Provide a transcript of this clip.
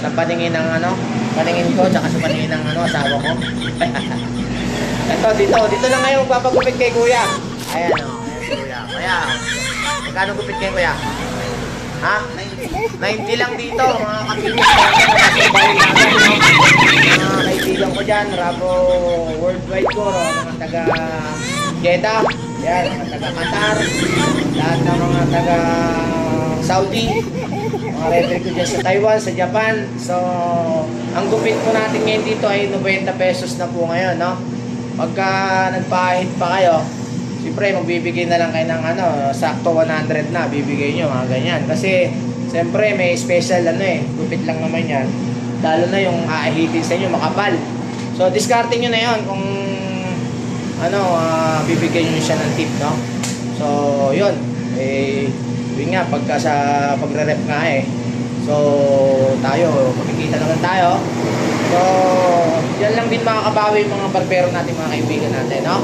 Sa paningin ng ano, paningin ko, tsaka sa paningin ng ano, asawa ko. Ito, dito lang ngayon magpapagupit kay kuya. Ayan o, ayan kuya. Kaya, magkano gupit kay kuya? Ha? 90 lang dito, mga kapinis. Mga kaibigan ko dyan, Rabo worldwide ko, mga taga Jeddah, yan, mga taga Qatar, lahat ng mga taga Saudi, mga referee ko dyan sa Taiwan, sa Japan. So, ang gupit po natin ngayon dito ay 90 pesos na po ngayon, no? Pagka nagpahit pa kayo, siyempre magbibigay na lang kayo ng ano, sakto 100 na, bibigay nyo, mga ganyan. Kasi, siyempre may special ano gupit lang naman yan. Lalo na yung aahitin sa inyo, makapal. So, discarding nyo na yun kung ano, bibigyan nyo siya ng tip, no? So, yun. Yun nga, pagka sa pagre-rep nga So, tayo, makikita naman tayo. So, yan lang din makakabawi yung mga barbero natin, mga kaibigan natin, no?